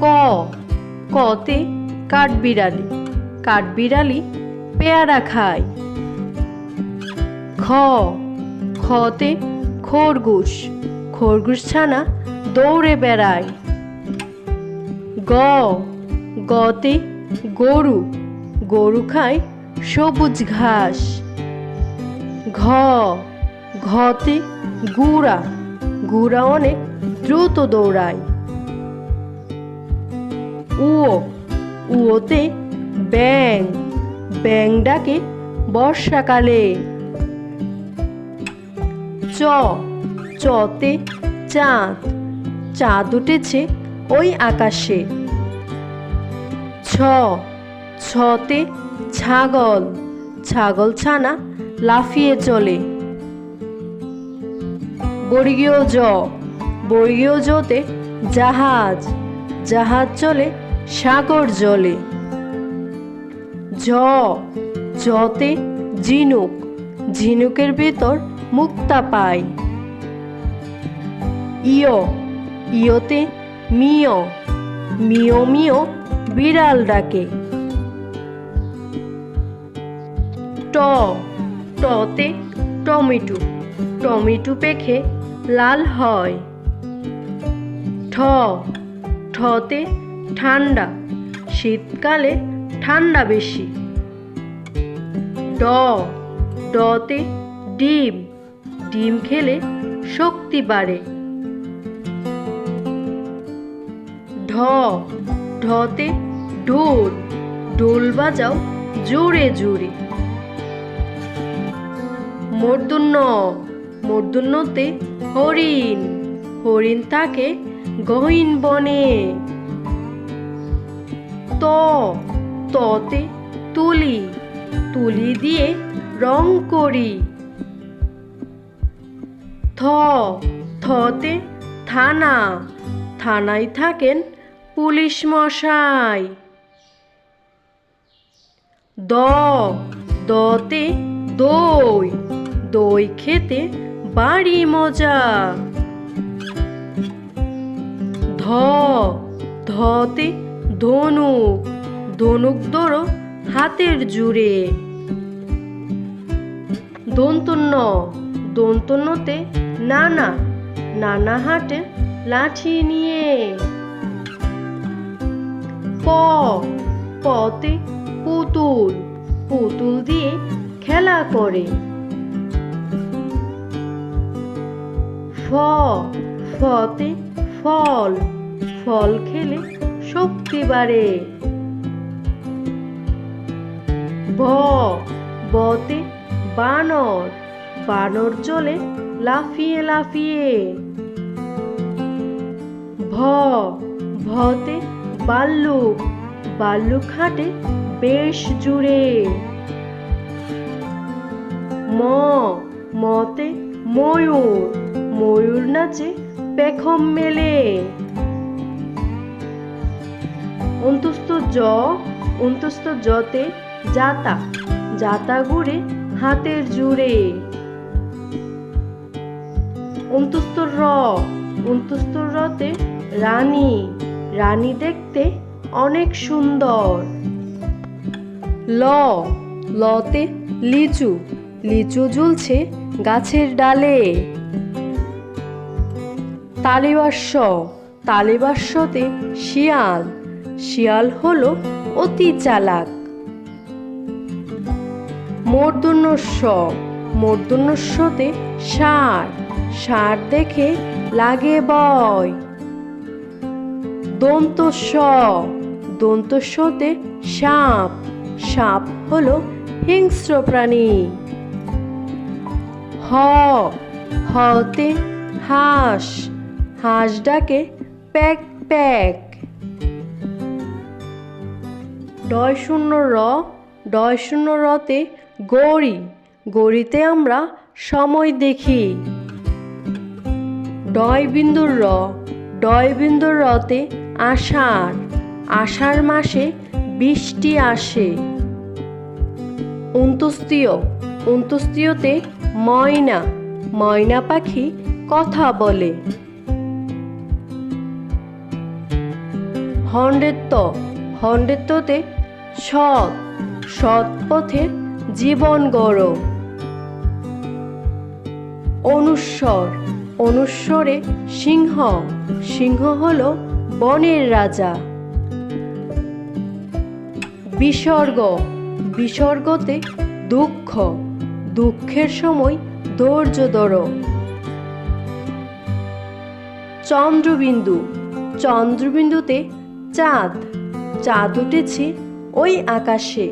ক কতে কাঠবিড়ালি, কাঠবিড়ালি পেয়ারা খায়। খ খতে খরগোশ, খরগোশ ছানা দৌড়ে বেড়ায়। গ গতে গরু, গরু খায় সবুজ ঘাস। ঘ ঘতে গুড়া, গুড়া অনেক দ্রুত দৌড়ায়। উ উতে ব্যাঙ, ব্যাঙ ডাকে বর্ষাকালে। চ চতে চাঁদ, চাঁদ উঠেছে ওই আকাশে। ছ ছতে ছাগল, ছাগল ছানা লাফিয়ে চলে। বর্গীয় জ, বর্গীয় জতে জাহাজ, জাহাজ চলে সাগর জলে। ঝ ঝতে ঝিনুক, ঝিনুকের ভেতর মুক্তা পায়। ইয় ইয়তে মিয়, মিয় মিয় বিড়াল ডাকে। ট টতে টমেটো, টমেটো পেকে লাল হয়। ঠ ঠতে ঠান্ডা, শীতকালে ঠান্ডা বেশি। ড ডতে ডিম, ডিম খেলে শক্তি বাড়ে। ঢ ঢতে ঢোল, ঢোল বাজাও জোরে জোরে। মূর্ধন্য, মূর্ধন্যতে হরিণ, হরিণ থাকে গহীন বনে। ত ততে তুলি, তুলি দিয়ে রং করি। থ থতে থানা, থানায় থাকেন পুলিশ মশাই। দ দতে দই, দই খেতে বাড়ি মজা। ধ ধতে ধনুক, ধনুক ধরো হাতের জুড়ে। দন্তন্য, দন্তন্যতে নানা, নানা হাটে লাঠি নিয়ে। প পতে পুতুল, পুতুল দিয়ে খেলা করে। ফ ফতে ফল, ফল খেলে শক্তি বাড়ে। ভ বতে বানর, বানর চলে লাফিয়ে লাফিয়ে। ভ ভতে ভাল্লুক, ভাল্লুক হাঁটে বেশ জুড়ে। ম মতে ময়ূর, ময়ূর নাচে পেখম মেলে। অন্তস্থ জ, অন্তস্থ জতে জাতা, জাতা ঘুরে হাতের জুড়ে। অন্তস্থ র, অন্তস্থ রতে রানী, রানী দেখতে অনেক সুন্দর। ল লতে লিচু, লিচু ঝুলছে গাছের ডালে। তালিবাস্য, তালিবাস্যতে শিয়াল, শিয়াল হলো অতি চালাক। মূর্ধন্য ষ, মূর্ধন্য ষতে ষাঁড়, ষাঁড় দেখে লাগে ভয়। দন্ত স, দন্ত সতে সাপ, সাপ হলো হিংস্র প্রাণী। হ হতে হাঁস, হাঁস ডাকে প্যাক প্যাক। ডয় শূন্য র, ডয় শূন্য রতে গড়ি, গড়িতে আমরা সময় দেখি। ডয় বিন্দুর র, ডয় বিন্দুর রতে আষাঢ়, আষাঢ় মাসে বৃষ্টি আসে। অন্তস্তীয়, অন্তস্তীয়তে ময়না, ময়না পাখি কথা বলে। হ হন্ডেত্বতে সৎ, সৎ পথে জীবন গড়ো। অনুস্বরে সিংহ, সিংহ হলো বনের রাজা। বিসর্গতে দুঃখ, দুঃখের সময় ধৈর্য ধরো। চন্দ্রবিন্দুতে চাঁদ, চাঁদ উঠেছে ওই আকাশে।